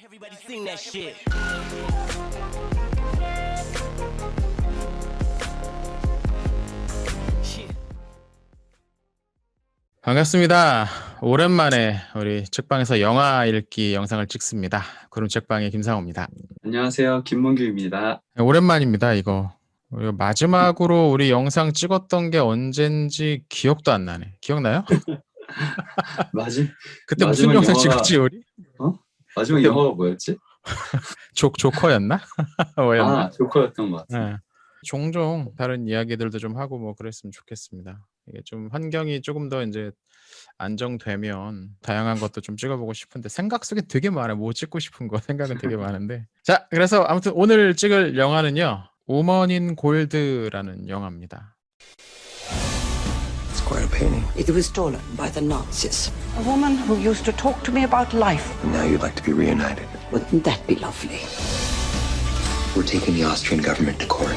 Everybody sing that shit. 반갑습니다. 오랜만에 우리 책방에서 영화 읽기 영상을 찍습니다. 구름 책방의 김상호입니다. 안녕하세요. 김문규입니다. 오랜만입니다, 이거. 우리가 마지막으로 우리 영상 찍었던 게 언젠지 기억도 안 나네. 기억나요? 그때 무슨 마지막 영상 영화가- 찍었지, 우리? 마지막 근데- 영화가 뭐였지? 조커였나? 뭐였나? 조커였던 것 같아요. 네. 종종 다른 이야기들도 좀 하고 뭐 그랬으면 좋겠습니다. 이게 좀 환경이 조금 더 이제 안정되면 다양한 것도 좀 찍어보고 싶은데 생각 속에 되게 많아요. 뭐 찍고 싶은 거 생각은 되게 많은데. 자, 그래서 아무튼 오늘 찍을 영화는요. 우먼 인 골드라는 영화입니다. It's quite a painting. It was stolen by the Nazis. A woman who used to talk to me about life. And now you'd like to be reunited. Wouldn't that be lovely? We're taking the Austrian government to court.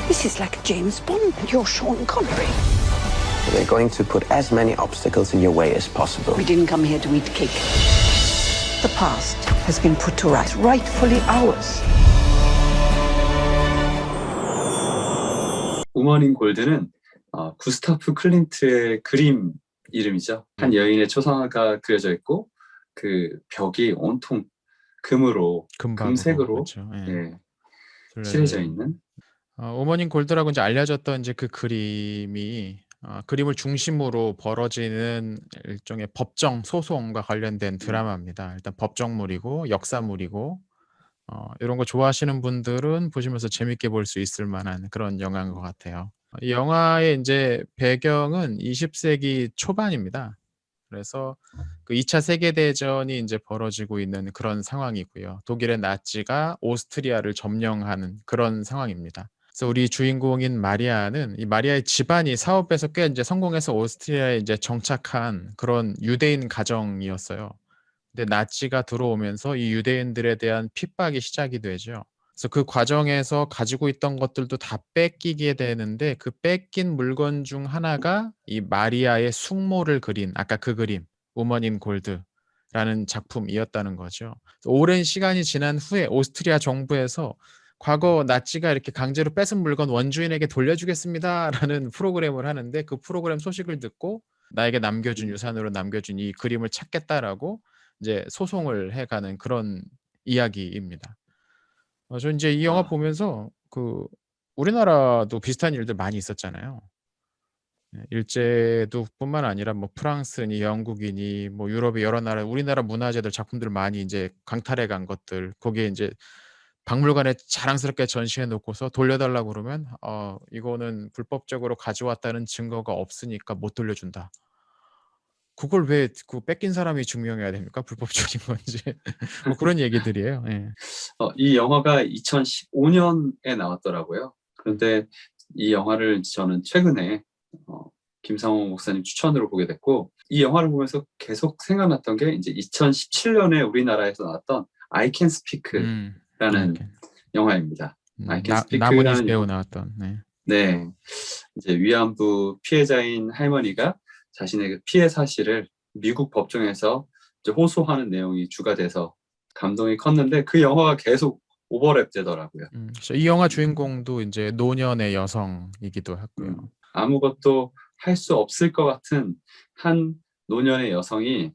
This is like James Bond and you're Sean Connery. They're going to put as many obstacles in your way as possible. We didn't come here to eat cake. The past has been put to rights, rightfully ours. 우먼인 골드는 구스타프 클림트의 그림 이름이죠. 한 여인의 초상화가 그려져 있고 그 벽이 온통 금으로, 금색으로 그렇죠. 예. 예, 칠해져 있는. 우먼 인 골드라고 이제 알려졌던 이제 그 그림이 그림을 중심으로 벌어지는 일종의 법정 소송과 관련된 드라마입니다. 일단 법정물이고 역사물이고 이런 거 좋아하시는 분들은 보시면서 재밌게 볼 수 있을 만한 그런 영화인 것 같아요. 이 영화의 이제 배경은 20세기 초반입니다. 그래서 그 2차 세계대전이 이제 벌어지고 있는 그런 상황이고요. 독일의 나치가 오스트리아를 점령하는 그런 상황입니다. 그래서 우리 주인공인 마리아는 이 마리아의 집안이 사업에서 꽤 이제 성공해서 오스트리아에 이제 정착한 그런 유대인 가정이었어요. 근데 나치가 들어오면서 이 유대인들에 대한 핍박이 시작이 되죠. 그래서 그 과정에서 가지고 있던 것들도 다 뺏기게 되는데 그 뺏긴 물건 중 하나가 이 마리아의 숙모를 그린 아까 그 그림 우먼 인 골드라는 작품이었다는 거죠. 오랜 시간이 지난 후에 오스트리아 정부에서 과거 나치가 이렇게 강제로 뺏은 물건 원주인에게 돌려주겠습니다라는 프로그램을 하는데 그 프로그램 소식을 듣고 나에게 남겨준 유산으로 남겨준 이 그림을 찾겠다라고 이제 소송을 해가는 그런 이야기입니다. 저 이제 이 영화 보면서 그 우리나라도 비슷한 일들 많이 있었잖아요. 일제도뿐만 아니라 뭐 프랑스니 영국이니 뭐 유럽의 여러 나라 우리나라 문화재들 작품들 많이 이제 강탈해 간 것들 거기에 이제 박물관에 자랑스럽게 전시해 놓고서 돌려달라고 그러면 이거는 불법적으로 가져왔다는 증거가 없으니까 못 돌려준다. 그걸 왜 그 뺏긴 사람이 증명해야 됩니까? 불법적인 건지. 뭐 그런 얘기들이에요. 예. 이 영화가 2015년에 나왔더라고요. 그런데 이 영화를 저는 최근에 김상호 목사님 추천으로 보게 됐고 이 영화를 보면서 계속 생각났던 게 이제 2017년에 우리나라에서 나왔던 I Can Speak라는 영화입니다. I Can 나문희 Speak라는 배우 나왔던. 네. 네, 이제 위안부 피해자인 할머니가 자신의 그 피해 사실을 미국 법정에서 이제 호소하는 내용이 주가 돼서 감동이 컸는데 그 영화가 계속 오버랩 되더라고요. 그래서 이 영화 주인공도 이제 노년의 여성이기도 했고요. 아무것도 할 수 없을 것 같은 한 노년의 여성이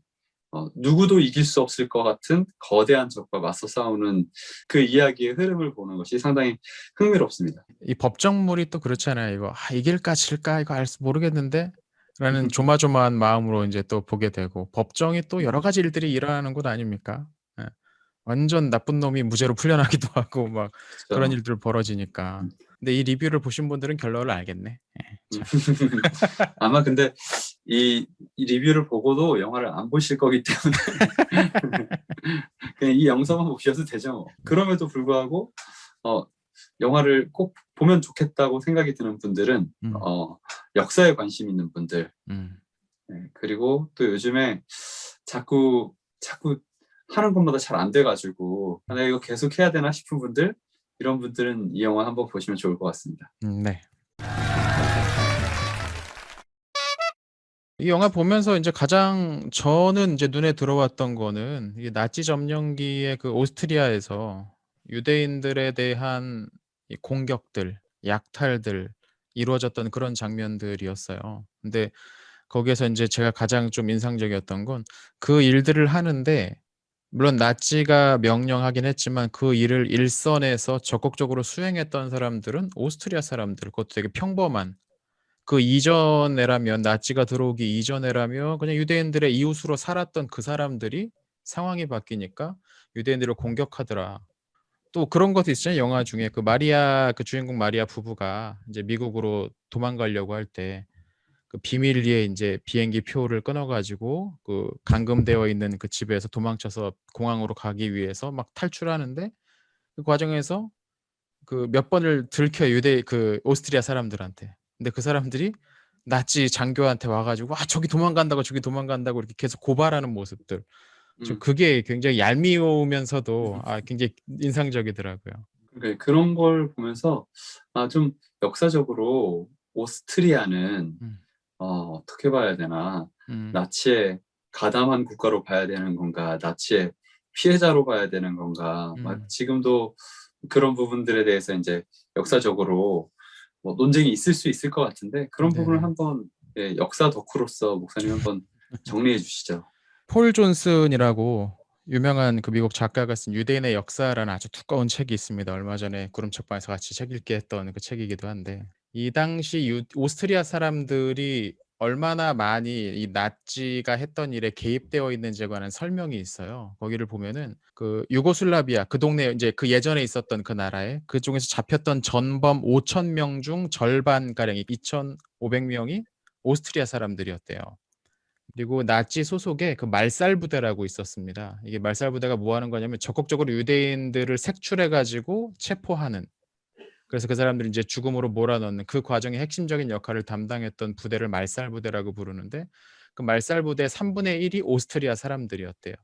누구도 이길 수 없을 것 같은 거대한 적과 맞서 싸우는 그 이야기의 흐름을 보는 것이 상당히 흥미롭습니다. 이 법정물이 또 그렇잖아요. 이거 이길까 질까 이거 모르겠는데 라는 조마조마한 마음으로 이제 또 보게 되고 법정이 또 여러 가지 일들이 일어나는 곳 아닙니까? 예. 완전 나쁜 놈이 무죄로 풀려나기도 하고 막 그런 일들 벌어지니까. 근데 이 리뷰를 보신 분들은 결론을 알겠네. 예. 아마 근데 이 리뷰를 보고도 영화를 안 보실 거기 때문에 그냥 이 영상만 보셔도 되죠. 뭐. 그럼에도 불구하고 영화를 꼭 보면 좋겠다고 생각이 드는 분들은 역사에 관심 있는 분들 네, 그리고 또 요즘에 자꾸 하는 것마다 잘 안 돼가지고 내가 이거 계속 해야 되나 싶은 분들 이런 분들은 이 영화 한번 보시면 좋을 것 같습니다. 네. 이 영화 보면서 이제 가장 저는 이제 눈에 들어왔던 거는 이게 나치 점령기의 그 오스트리아에서 유대인들에 대한 이 공격들, 약탈들 이루어졌던 그런 장면들이었어요. 근데 거기에서 인제 제가 가장 좀 인상적이었던 건 그 일들을 하는데 물론 나치가 명령하긴 했지만 그 일을 일선에서 적극적으로 수행했던 사람들은 오스트리아 사람들, 그것도 되게 평범한 그 이전에라면 나치가 들어오기 이전에라면 그냥 유대인들의 이웃으로 살았던 그 사람들이 상황이 바뀌니까 유대인들을 공격하더라. 또 그런 것도 있잖아요. 영화 중에 그 마리아 그 주인공 마리아 부부가 인제 미국으로 도망가려고 할 때 그 비밀리에 인제 비행기 표를 끊어 가지고 그 감금되어 있는 그 집에서 도망쳐서 공항으로 가기 위해서 막 탈출하는데 그 과정에서 그 몇 번을 들켜요, 그 오스트리아 사람들한테. 근데 그 사람들이 나치 장교한테 와 가지고 "아 저기 도망간다고, 저기 도망간다고." 이렇게 계속 고발하는 모습들. 저 음. 그게 굉장히 얄미우면서도 굉장히 인상적이더라고요. 그러니까 그런 걸 보면서 좀 역사적으로 오스트리아는 음. 어떻게 봐야 되나? 음. 나치의 가담한 국가로 봐야 되는 건가? 나치의 피해자로 봐야 되는 건가? 막 음. 지금도 그런 부분들에 대해서 인제 역사적으로 뭐 논쟁이 있을 수 있을 것 같은데 그런 부분을 네네. 한번 역사 덕후로서 목사님이 한번 정리해 주시죠. 폴 존슨이라고 유명한 그 미국 작가가 쓴 유대인의 역사라는 아주 두꺼운 책이 있습니다. 얼마 전에 구름책방에서 같이 책 읽게 했던 그 책이기도 한데 이 당시 오스트리아 사람들이 얼마나 많이 이 나치가 했던 일에 개입되어 있는지에 관한 설명이 있어요. 거기를 보면은 그 유고슬라비아 그 동네 인제 그 예전에 있었던 그 나라에 그중에서 잡혔던 전범 5,000명 중 절반가량이 2,500명이 오스트리아 사람들이었대요. 그리고 나치 소속의 그 말살 부대라고 있었습니다. 이게 말살 부대가 뭐 하는 거냐면 적극적으로 유대인들을 색출해 가지고 체포하는, 그래서 그 사람들을 인제 죽음으로 몰아넣는 그 과정의 핵심적인 역할을 담당했던 부대를 말살 부대라고 부르는데 그 말살 부대의 3분의 1이 오스트리아 사람들이었대요.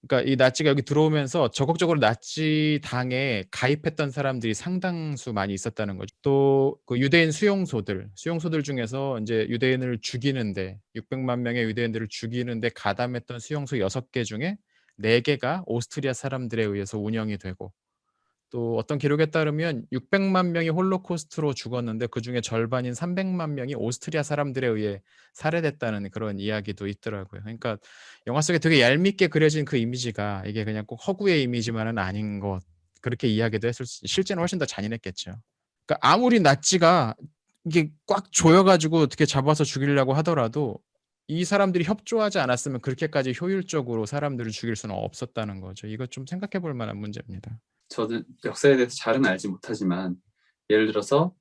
그러니까 이 나치가 여기 들어오면서 적극적으로 나치당에 가입했던 사람들이 상당수 많이 있었다는 거죠. 또 그 유대인 수용소들 중에서 인제 유대인을 죽이는데 600만 명의 유대인들을 죽이는데 가담했던 수용소 6개 중에 4개가 오스트리아 사람들에 의해서 운영이 되고, 또 어떤 기록에 따르면 600만 명이 홀로코스트로 죽었는데 그중에 절반인 300만 명이 오스트리아 사람들에 의해 살해됐다는 그런 이야기도 있더라고요. 그러니까 영화 속에 되게 얄밉게 그려진 그 이미지가 이게 그냥 꼭 허구의 이미지만은 아닌 것, 그렇게 이야기도 했을 수, 실제는 훨씬 더 잔인했겠죠. 그러니까 아무리 나치가 이게 꽉 조여 가지고 어떻게 잡아서 죽이려고 하더라도 이 사람들이 협조하지 않았으면 그렇게까지 효율적으로 사람들을 죽일 수는 없었다는 거죠. 이거 좀 생각해 볼 만한 문제입니다. 저는 역사에 대해서 잘은 알지 못하지만 예를 들어서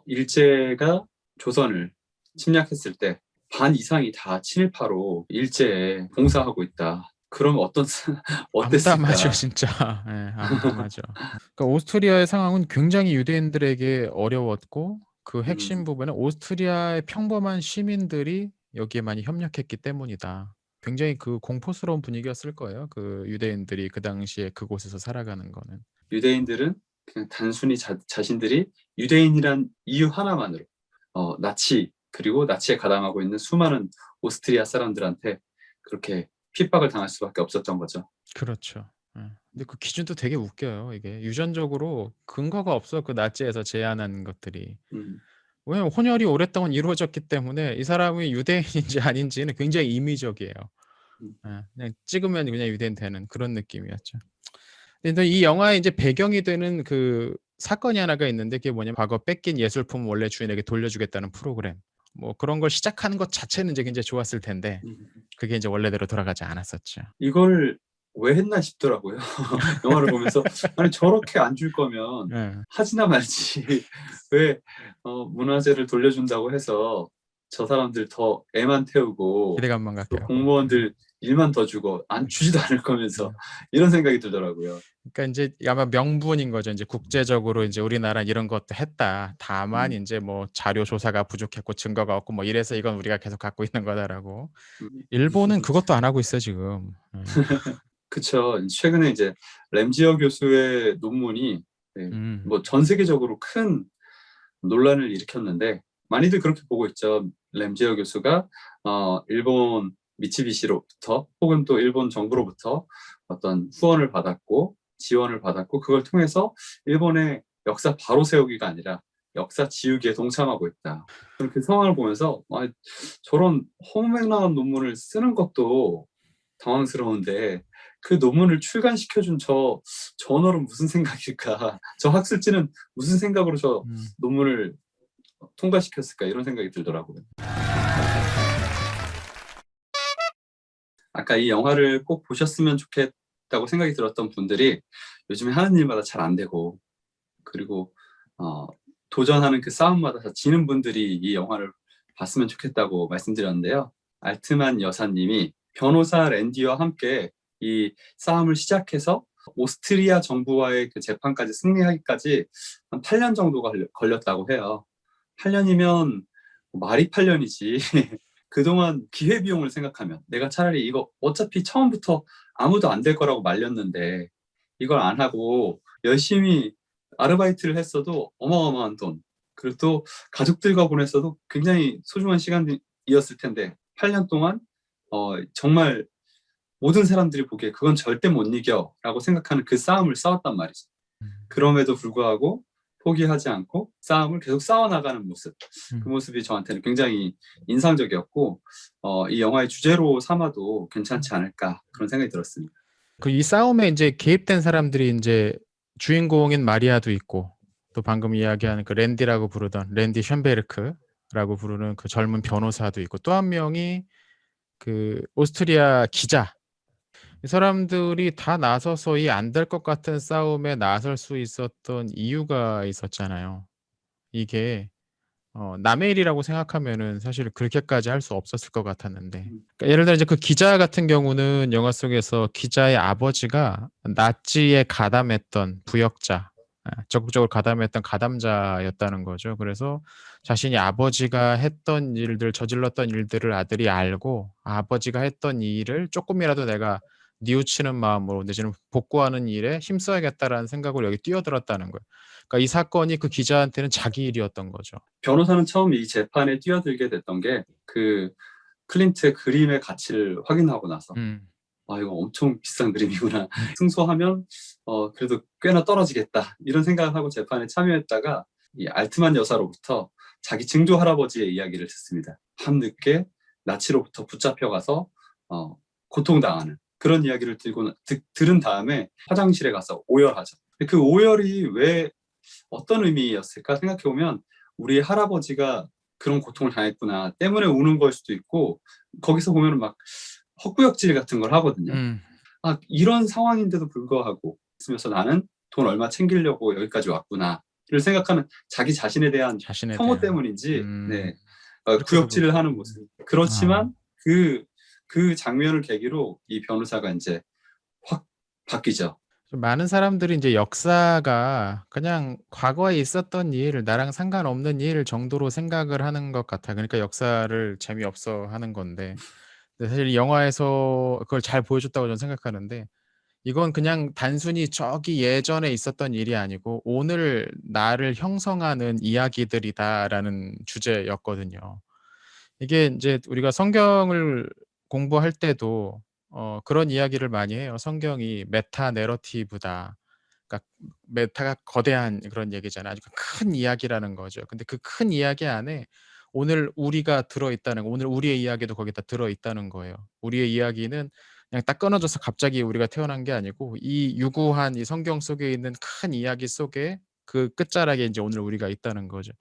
일제가 조선을 침략했을 때 반 이상이 다 친일파로 일제에 봉사하고 있다. 그러면 어땠을까? 암담하죠 진짜. 예, 암담하죠. 그러니까 오스트리아의 상황은 굉장히 유대인들에게 어려웠고 그 핵심 음. 부분은 오스트리아의 평범한 시민들이 여기에 많이 협력했기 때문이다. 굉장히 그 공포스러운 분위기였을 거예요. 그 유대인들이 그 당시에 그곳에서 살아가는 거는. 유대인들은 그냥 단순히 자신들이 유대인이란 이유 하나만으로 나치 그리고 나치에 가담하고 있는 수많은 오스트리아 사람들한테 그렇게 핍박을 당할 수밖에 없었던 거죠. 그렇죠. 예. 근데 그 기준도 되게 웃겨요. 이게 유전적으로 근거가 없어, 그 나치에서 제안한 것들이. 음. 왜냐면 혼혈이 오랫동안 이루어졌기 때문에 이 사람이 유대인인지 아닌지는 굉장히 임의적이에요. 음. 그냥 찍으면 그냥 유대인 되는 그런 느낌이었죠. 근데 이 영화의 인제 배경이 되는 그 사건이 하나가 있는데 그게 뭐냐면 과거 뺏긴 예술품을 원래 주인에게 돌려주겠다는 프로그램. 뭐 그런 걸 시작하는 것 자체는 이제 굉장히 좋았을 텐데 음. 그게 인제 원래대로 돌아가지 않았었죠. 이걸 왜 했나 싶더라고요. 영화를 보면서 아니 저렇게 안 줄 거면 예. 하지나 말지 왜 문화재를 돌려준다고 해서 저 사람들 더 애만 태우고 기대감만 갖게 또 하고. 공무원들 일만 더 주고 안 주지도 않을 거면서 이런 생각이 들더라고요. 그러니까 인제 아마 명분인 거죠. 인제 국제적으로 인제 "우리나라는 이런 것도 했다. 다만 음. 인제 뭐 자료 조사가 부족했고 증거가 없고 뭐 이래서 이건 우리가 계속 갖고 있는 거다."라고. 음. 일본은 그것도 안 하고 있어요 지금. 예. 그쵸. 최근에 이제 램지어 교수의 논문이 음. 뭐 전 세계적으로 큰 논란을 일으켰는데 많이들 그렇게 보고 있죠. 램지어 교수가 일본 미츠비시로부터 혹은 또 일본 정부로부터 어떤 후원을 받았고 지원을 받았고 그걸 통해서 일본의 역사 바로 세우기가 아니라 역사 지우기에 동참하고 있다. 저는 그 상황을 보면서 저런 허무맹랑한 논문을 쓰는 것도 당황스러운데 그 논문을 출간시켜준 저 저널은 무슨 생각일까? 저 학술지는 무슨 생각으로 저 논문을 통과시켰을까? 이런 생각이 들더라고요. 아까 이 영화를 꼭 보셨으면 좋겠다고 생각이 들었던 분들이 요즘에 하는 일마다 잘 안 되고 그리고 도전하는 그 싸움마다 다 지는 분들이 이 영화를 봤으면 좋겠다고 말씀드렸는데요. 알트만 여사님이 변호사 랜디와 함께 이 싸움을 시작해서 오스트리아 정부와의 그 재판까지 승리하기까지 한 8년 정도가 걸렸다고 해요. 8년이면 말이 8년이지. 그동안 기회비용을 생각하면 내가 차라리 이거 어차피 처음부터 아무도 안 될 거라고 말렸는데 이걸 안 하고 열심히 아르바이트를 했어도 어마어마한 돈, 그리고 또 가족들과 보냈어도 굉장히 소중한 시간이었을 텐데 8년 동안 정말 모든 사람들이 보기에 그건 절대 못 이겨라고 생각하는 그 싸움을 싸웠단 말이죠. 그럼에도 불구하고 포기하지 않고 싸움을 계속 싸워나가는 모습, 그 모습이 저한테는 굉장히 인상적이었고 이 영화의 주제로 삼아도 괜찮지 않을까 그런 생각이 들었습니다. 그 이 싸움에 이제 개입된 사람들이 이제 주인공인 마리아도 있고 또 방금 이야기하는 그 랜디라고 부르던 랜디 쉔베르크라고 부르는 그 젊은 변호사도 있고 또 한 명이 그 오스트리아 기자. 이 사람들이 다 나서서 이 안 될 것 같은 싸움에 나설 수 있었던 이유가 있었잖아요. 이게 남의 일이라고 생각하면은 사실 그렇게까지 할 수 없었을 것 같았는데 그러니까 예를 들어 이제 그 기자 같은 경우는 영화 속에서 기자의 아버지가 나치에 가담했던 부역자, 적극적으로 가담했던 가담자였다는 거죠. 그래서 자신이 아버지가 했던 일들, 저질렀던 일들을 아들이 알고 아버지가 했던 이 일을 조금이라도 내가 뉘우치는 마음으로 내지는 복구하는 일에 힘써야겠다라는 생각으로 여기 뛰어들었다는 거예요. 그러니까 이 사건이 그 기자한테는 자기 일이었던 거죠. 변호사는 처음 이 재판에 뛰어들게 됐던 게 그 클린트의 그림의 가치를 확인하고 나서 이거 엄청 비싼 그림이구나. 승소하면 그래도 꽤나 떨어지겠다 이런 생각을 하고 재판에 참여했다가 이 알트만 여사로부터 자기 증조 할아버지의 이야기를 듣습니다. 밤늦게 나치로부터 붙잡혀가서 고통당하는 그런 이야기를 들은 다음에 화장실에 가서 오열하죠. 그 오열이 왜 어떤 의미였을까 생각해보면 우리 할아버지가 그런 고통을 당했구나 때문에 우는 걸 수도 있고 거기서 보면은 막 헛구역질 같은 걸 하거든요. 이런 상황인데도 불구하고 있으면서 나는 돈 얼마 챙기려고 여기까지 왔구나를 생각하는 자기 자신에 대한 혐오 때문인지 구역질을 하는 모습. 그렇지만 그 장면을 계기로 이 변호사가 이제 확 바뀌죠. 많은 사람들이 이제 역사가 그냥 과거에 있었던 일, 나랑 상관없는 일 정도로 생각을 하는 것 같아요. 그러니까 역사를 재미없어 하는 건데 근데 사실 이 영화에서 그걸 잘 보여줬다고 저는 생각하는데 이건 그냥 단순히 저기 예전에 있었던 일이 아니고 오늘 나를 형성하는 이야기들이다라는 주제였거든요. 이게 이제 우리가 성경을 공부할 때도 그런 이야기를 많이 해요. 성경이 메타 내러티브다. 그러니까 메타가 거대한 그런 얘기잖아요. 아주 큰 이야기라는 거죠. 근데 그 큰 이야기 안에 오늘 우리가 들어있다는 거, 오늘 우리의 이야기도 거기다 들어있다는 거예요. 우리의 이야기는 그냥 딱 끊어져서 갑자기 우리가 태어난 게 아니고 이 유구한 이 성경 속에 있는 큰 이야기 속에 그 끝자락에 이제 오늘 우리가 있다는 거죠.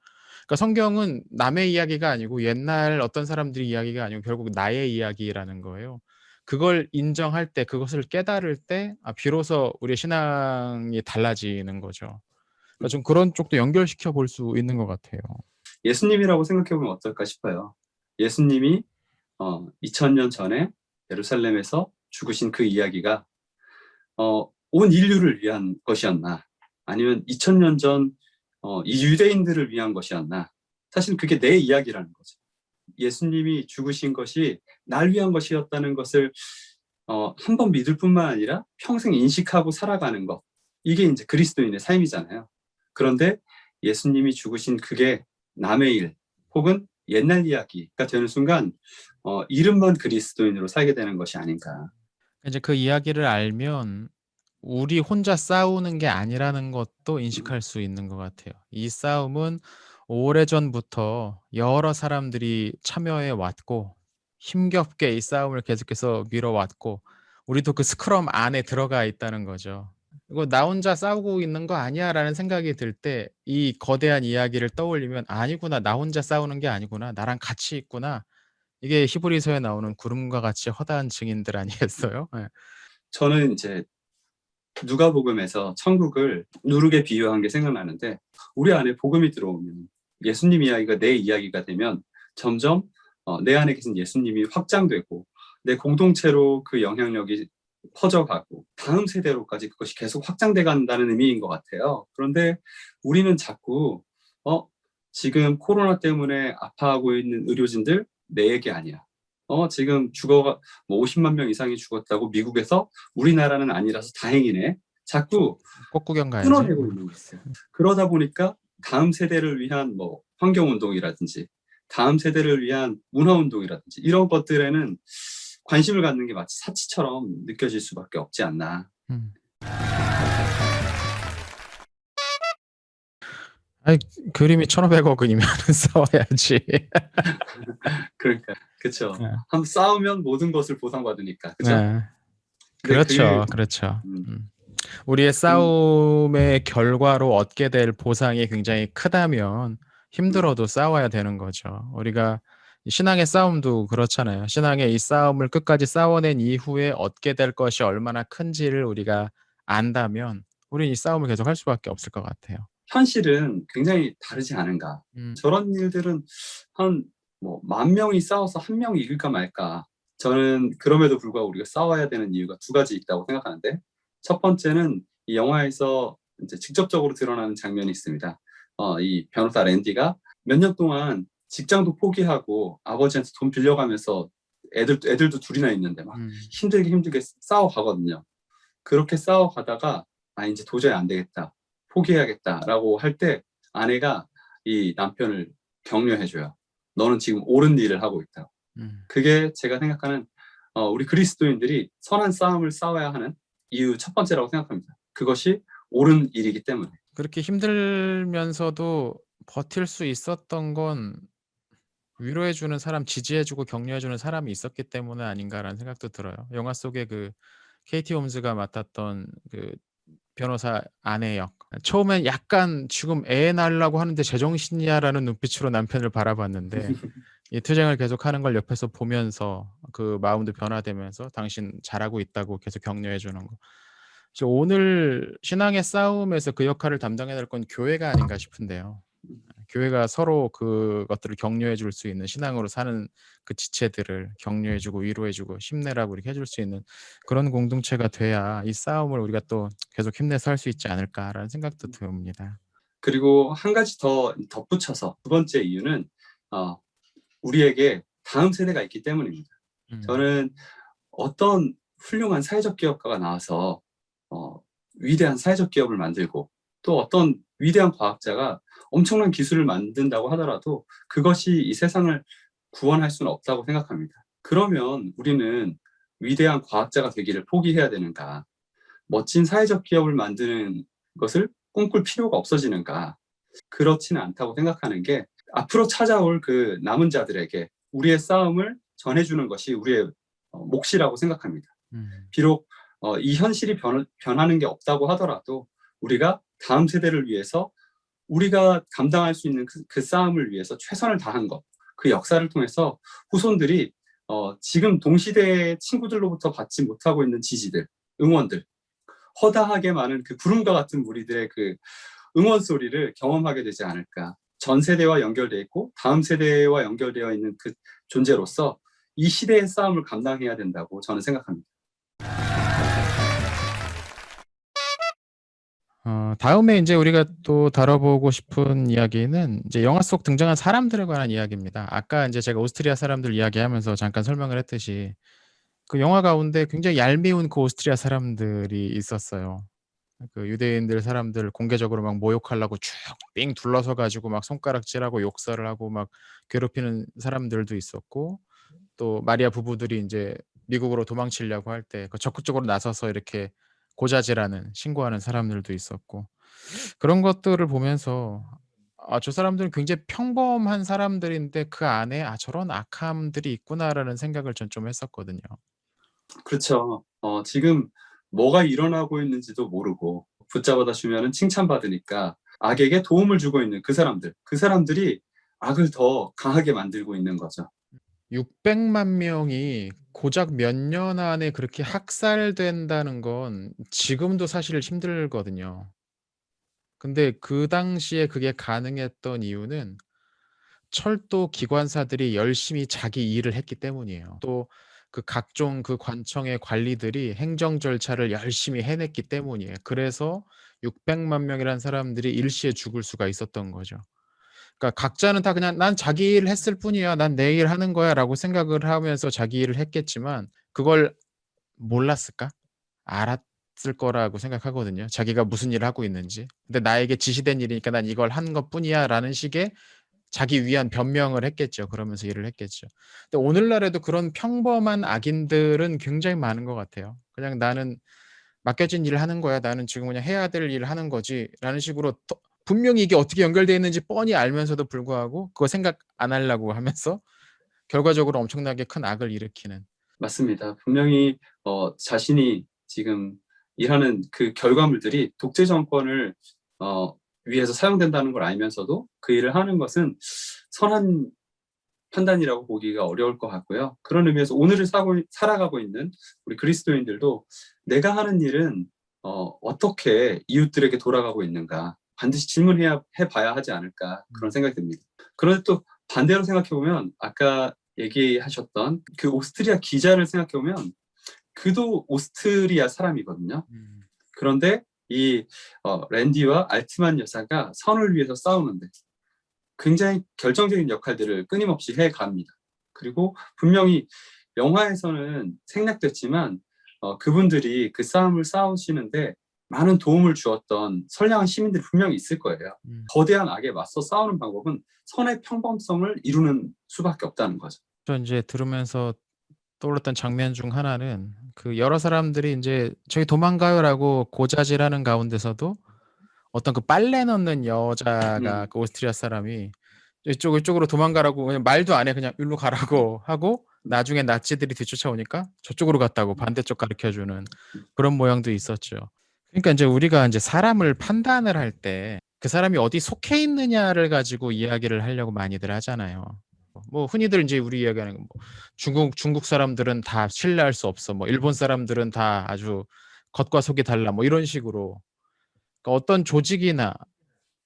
그러니까 성경은 남의 이야기가 아니고 옛날 어떤 사람들의 이야기가 아니고 결국 나의 이야기라는 거예요. 그걸 인정할 때, 그것을 깨달을 때 비로소 우리의 신앙이 달라지는 거죠. 그러니까 좀 그런 쪽도 연결시켜 볼 수 있는 것 같아요. 예수님이라고 생각해보면 어떨까 싶어요. 예수님이 2000년 전에 예루살렘에서 죽으신 그 이야기가 온 인류를 위한 것이었나 아니면 2000년 전 이 유대인들을 위한 것이었나. 사실 그게 내 이야기라는 거죠. 예수님이 죽으신 것이 날 위한 것이었다는 것을 한 번 믿을 뿐만 아니라 평생 인식하고 살아가는 것, 이게 이제 그리스도인의 삶이잖아요. 그런데 예수님이 죽으신 그게 남의 일 혹은 옛날 이야기가 되는 순간 이름만 그리스도인으로 살게 되는 것이 아닌가. 이제 그 이야기를 알면 우리 혼자 싸우는 게 아니라는 것도 인식할 수 있는 것 같아요. 이 싸움은 오래전부터 여러 사람들이 참여해 왔고 힘겹게 이 싸움을 계속해서 미뤄왔고 우리도 그 스크럼 안에 들어가 있다는 거죠. 이거 '나 혼자 싸우고 있는 거 아니야.'라는 생각이 들 때 이 거대한 이야기를 떠올리면 '아니구나. 나 혼자 싸우는 게 아니구나. 나랑 같이 있구나.' 이게 히브리서에 나오는 구름과 같이 허다한 증인들 아니겠어요? 예. 저는 이제 누가복음에서 천국을 누룩에 비유한 게 생각나는데 우리 안에 복음이 들어오면 예수님 이야기가 내 이야기가 되면 점점 내 안에 계신 예수님이 확장되고 내 공동체로 그 영향력이 퍼져가고 다음 세대로까지 그것이 계속 확장돼 간다는 의미인 것 같아요. 그런데 우리는 자꾸 지금 코로나 때문에 아파하고 있는 의료진들 내 얘기 아니야. 지금 뭐 50만 명 이상이 죽었다고 미국에서 우리나라는 아니라서 다행이네. 자꾸 꽃구경 가야지. 끊어내고 있는 거 있어요. 그러다 보니까 다음 세대를 위한 뭐 환경운동이라든지 다음 세대를 위한 문화운동이라든지 이런 것들에는 관심을 갖는 게 마치 사치처럼 느껴질 수밖에 없지 않나. 아이 그림이 1,500억이면 싸워야지. 그러니까 그쵸. 네. 한번 싸우면 모든 것을 보상받으니까. 그죠? 네. 근데 그렇죠. 그렇죠. 우리의 싸움의 결과로 얻게 될 보상이 굉장히 크다면 힘들어도 싸워야 되는 거죠. 우리가 신앙의 싸움도 그렇잖아요. 신앙의 이 싸움을 끝까지 싸워낸 이후에 얻게 될 것이 얼마나 큰지를 우리가 안다면 우리는 이 싸움을 계속할 수밖에 없을 것 같아요. 현실은 굉장히 다르지 않은가. 저런 일들은 한 뭐 10,000명이 싸워서 1명이 이길까 말까. 저는 그럼에도 불구하고 우리가 싸워야 되는 이유가 2가지 있다고 생각하는데 첫 번째는 이 영화에서 이제 직접적으로 드러나는 장면이 있습니다. 이 변호사 랜디가 몇 년 동안 직장도 포기하고 아버지한테 돈 빌려가면서 애들도 2이나 있는데 막 힘들게 싸워가거든요. 그렇게 싸워가다가 이제 도저히 안 되겠다. 포기해야겠다라고 할 때 아내가 이 남편을 격려해줘요. 너는 지금 옳은 일을 하고 있다고. 그게 제가 생각하는 우리 그리스도인들이 선한 싸움을 싸워야 하는 이유 첫 번째라고 생각합니다. 그것이 옳은 일이기 때문에. 그렇게 힘들면서도 버틸 수 있었던 건 위로해 주는 사람, 지지해 주고 격려해 주는 사람이 있었기 때문은 아닌가라는 생각도 들어요. 영화 속에 그 케이티 홈즈가 맡았던 그 변호사 아내 역. 처음엔 약간 '지금 애 낳으려고 하는데 제정신이야.'라는 눈빛으로 남편을 바라봤는데 이 투쟁을 계속하는 걸 옆에서 보면서 그 마음도 변화되면서 "당신 잘하고 있다."고 계속 격려해 주는 거. 그래서 오늘 신앙의 싸움에서 그 역할을 담당해야 될 건 교회가 아닌가 싶은데요. 교회가 서로 그것들을 격려해 줄 수 있는 신앙으로 사는 그 지체들을 격려해 주고 위로해 주고 힘내라고 이렇게 해줄 수 있는 그런 공동체가 돼야 이 싸움을 우리가 또 계속 힘내서 할 수 있지 않을까라는 생각도 듭니다. 그리고 한 가지 더 덧붙여서 2번째 이유는 우리에게 다음 세대가 있기 때문입니다. 저는 어떤 훌륭한 사회적 기업가가 나와서 위대한 사회적 기업을 만들고 또 어떤 위대한 과학자가 엄청난 기술을 만든다고 하더라도 그것이 이 세상을 구원할 수는 없다고 생각합니다. 그러면 우리는 위대한 과학자가 되기를 포기해야 되는가? 멋진 사회적 기업을 만드는 것을 꿈꿀 필요가 없어지는가? 그렇지는 않다고 생각하는 게 앞으로 찾아올 그 남은 자들에게 우리의 싸움을 전해주는 것이 우리의 몫이라고 생각합니다. 비록 이 현실이 변하는 게 없다고 하더라도 우리가 다음 세대를 위해서 우리가 감당할 수 있는 그 싸움을 위해서 최선을 다한 것, 그 역사를 통해서 후손들이 지금 동시대의 친구들로부터 받지 못하고 있는 지지들, 응원들, 허다하게 많은 그 구름과 같은 무리들의 그 응원 소리를 경험하게 되지 않을까. 전 세대와 연결되어 있고 다음 세대와 연결되어 있는 그 존재로서 이 시대의 싸움을 감당해야 된다고 저는 생각합니다. 다음에 인제 우리가 또 다뤄보고 싶은 이야기는 이제 영화 속 등장한 사람들에 관한 이야기입니다. 아까 인제 제가 오스트리아 사람들 이야기하면서 잠깐 설명을 했듯이 그 영화 가운데 굉장히 얄미운 그 오스트리아 사람들이 있었어요. 그 유대인들 사람들 공개적으로 막 모욕하려고 쭉 삥 둘러서 가지고 막 손가락질하고 욕설을 하고 막 괴롭히는 사람들도 있었고, 또 마리아 부부들이 인제 미국으로 도망치려고 할 때 그 적극적으로 나서서 이렇게 고자질하는 신고하는 사람들도 있었고, 그런 것들을 보면서 '아 저 사람들은 굉장히 평범한 사람들인데 그 안에 아 저런 악함들이 있구나.'라는 생각을 전 좀 했었거든요. 그렇죠. 지금 뭐가 일어나고 있는지도 모르고 붙잡아다 주면은 칭찬받으니까 악에게 도움을 주고 있는 그 사람들, 그 사람들이 악을 더 강하게 만들고 있는 거죠. 600만 명이 고작 몇 년 안에 그렇게 학살된다는 건 지금도 사실 힘들거든요. 근데 그 당시에 그게 가능했던 이유는 철도 기관사들이 열심히 자기 일을 했기 때문이에요. 또 그 각종 그 관청의 관리들이 행정 절차를 열심히 해냈기 때문이에요. 그래서 600만 명이라는 사람들이 일시에 죽을 수가 있었던 거죠. 그러니까 각자는 다 그냥 '난 자기 일 했을 뿐이야. 난 내 일 하는 거야.'라고 생각을 하면서 자기 일을 했겠지만 그걸 몰랐을까? 알았을 거라고 생각하거든요, 자기가 무슨 일을 하고 있는지. 근데 '나에게 지시된 일이니까 난 이걸 한 것뿐이야.'라는 식의 자기 위한 변명을 했겠죠. 그러면서 일을 했겠죠. 근데 오늘날에도 그런 평범한 악인들은 굉장히 많은 것 같아요. 그냥 '나는 맡겨진 일을 하는 거야. 나는 지금 그냥 해야 될 일을 하는 거지.'라는 식으로 더 분명히 이게 어떻게 연결되어 있는지 뻔히 알면서도 불구하고 그거 생각 안 하려고 하면서 결과적으로 엄청나게 큰 악을 일으키는. 맞습니다. 분명히 자신이 지금 일하는 그 결과물들이 독재 정권을 어 위해서 사용된다는 걸 알면서도 그 일을 하는 것은 선한 판단이라고 보기가 어려울 것 같고요. 그런 의미에서 오늘을 살아가고 있는 우리 그리스도인들도 내가 하는 일은 어떻게 이웃들에게 돌아가고 있는가 반드시 해 봐야 하지 않을까 그런 생각이 듭니다. 그런데 또 반대로 생각해 보면 아까 얘기하셨던 그 오스트리아 기자를 생각해 보면 그도 오스트리아 사람이거든요. 음. 그런데 이 랜디와 알트만 여사가 선을 위해서 싸우는데 굉장히 결정적인 역할들을 끊임없이 해 갑니다. 그리고 분명히 영화에서는 생략됐지만 그분들이 그 싸움을 싸우시는데 많은 도움을 주었던 선량한 시민들이 분명히 있을 거예요. 음. 거대한 악에 맞서 싸우는 방법은 선의 평범성을 이루는 수밖에 없다는 거죠. 저 인제 들으면서 떠올랐던 장면 중 하나는 그 여러 사람들이 인제 "저기 도망가요."라고 고자질하는 가운데서도 어떤 그 빨래 넣는 여자가 음. 그 오스트리아 사람이 이쪽으로 도망가라고 그냥 말도 안 해 그냥 "일로 가라."고 하고 나중에 나치들이 뒤쫓아오니까 저쪽으로 갔다고 반대쪽 가리켜 주는 그런 모양도 있었죠. 그러니까 인제 우리가 인제 사람을 판단을 할 때 그 사람이 어디 속해 있느냐를 가지고 이야기를 하려고 많이들 하잖아요. 뭐 흔히들 인제 우리 이야기하는 뭐 "중국 사람들은 다 신뢰할 수 없어." 뭐 "일본 사람들은 다 아주 겉과 속이 달라." 뭐 이런 식으로. 그러니까 어떤 조직이나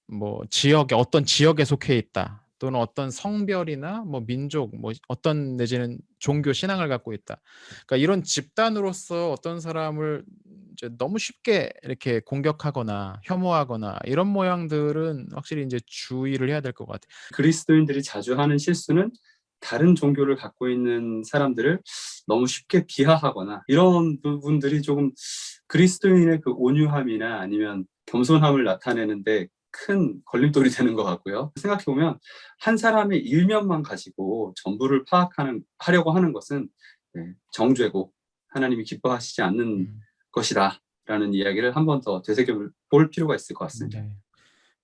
뭐 지역에 어떤 지역에 속해 있다. 또는 어떤 성별이나 뭐 민족 뭐 어떤 내지는 종교 신앙을 갖고 있다. 그러니까 이런 집단으로서 어떤 사람을 이제 너무 쉽게 이렇게 공격하거나 혐오하거나 이런 모양들은 확실히 인제 주의를 해야 될 것 같아요. 그리스도인들이 자주 하는 실수는 다른 종교를 갖고 있는 사람들을 너무 쉽게 비하하거나 이런 부분들이 조금 그리스도인의 그 온유함이나 아니면 겸손함을 나타내는데 큰 걸림돌이 되는 것 같고요. 생각해 보면 한 사람의 일면만 가지고 전부를 하려고 하는 것은 정죄고 하나님이 기뻐하시지 않는 음. 것이다라는 이야기를 한 번 더 되새겨 볼 필요가 있을 것 같습니다. 네.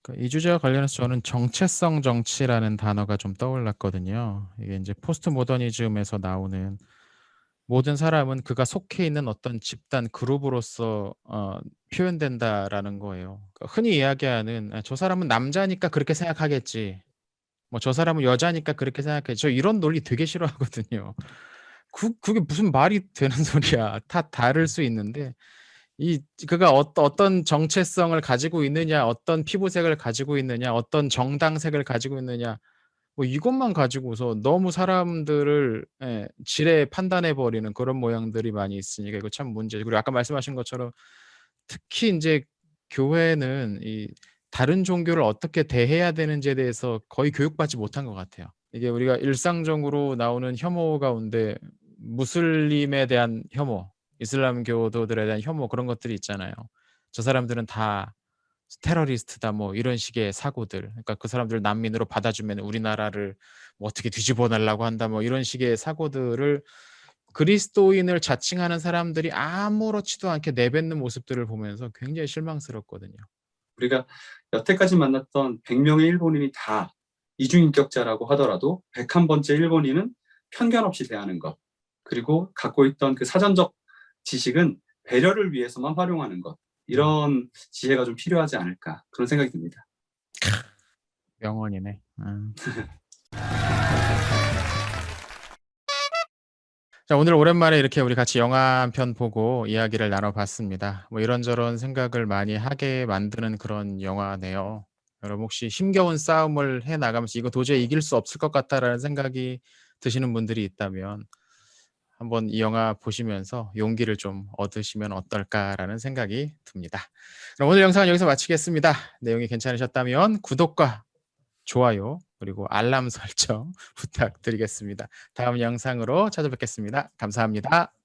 그러니까 이 주제와 관련해서 저는 정체성 정치라는 단어가 좀 떠올랐거든요. 이게 인제 포스트 모더니즘에서 나오는 모든 사람은 그가 속해 있는 어떤 집단 그룹으로서 표현된다라는 거예요. 그러니까 흔히 이야기하는 '아 저 사람은 남자니까 그렇게 생각하겠지.' 뭐 '저 사람은 여자니까 그렇게 생각하겠지.' 저 이런 논리 되게 싫어하거든요. 그게 무슨 말이 되는 소리야. 다 다를 수 있는데 이 그가 어떤 정체성을 가지고 있느냐, 어떤 피부색을 가지고 있느냐, 어떤 정당색을 가지고 있느냐 뭐 이것만 가지고서 너무 사람들을 지레 판단해 버리는 그런 모양들이 많이 있으니까 이거 참 문제죠. 그리고 아까 말씀하신 것처럼 특히 인제 교회는 이 다른 종교를 어떻게 대해야 되는지에 대해서 거의 교육받지 못한 것 같아요. 이게 우리가 일상적으로 나오는 혐오 가운데 무슬림에 대한 혐오, 이슬람교도들에 대한 혐오 그런 것들이 있잖아요. 저 사람들은 다 테러리스트다 뭐 이런 식의 사고들. 그러니까 그 사람들 난민으로 받아주면 우리나라를 뭐 어떻게 뒤집어 놓으려고 한다 뭐 이런 식의 사고들을 그리스도인을 자칭하는 사람들이 아무렇지도 않게 내뱉는 모습들을 보면서 굉장히 실망스럽거든요. 우리가 여태까지 만났던 100명의 일본인이 다 이중인격자라고 하더라도 101번째 일본인은 편견 없이 대하는 것, 그리고 갖고 있던 그 사전적 지식은 배려를 위해서만 활용하는 것, 이런 지혜가 좀 필요하지 않을까 그런 생각이 듭니다. 명언이네. 자, 오늘 오랜만에 이렇게 우리 같이 영화 한 편 보고 이야기를 나눠봤습니다. 뭐 이런저런 생각을 많이 하게 만드는 그런 영화네요. 여러분 혹시 힘겨운 싸움을 해 나가면서 이거 도저히 이길 수 없을 것 같다라는 생각이 드시는 분들이 있다면 한번 이 영화 보시면서 용기를 좀 얻으시면 어떨까라는 생각이 듭니다. 그럼 오늘 영상은 여기서 마치겠습니다. 내용이 괜찮으셨다면 구독과 좋아요 그리고 알람 설정 부탁드리겠습니다. 다음 영상으로 찾아뵙겠습니다. 감사합니다.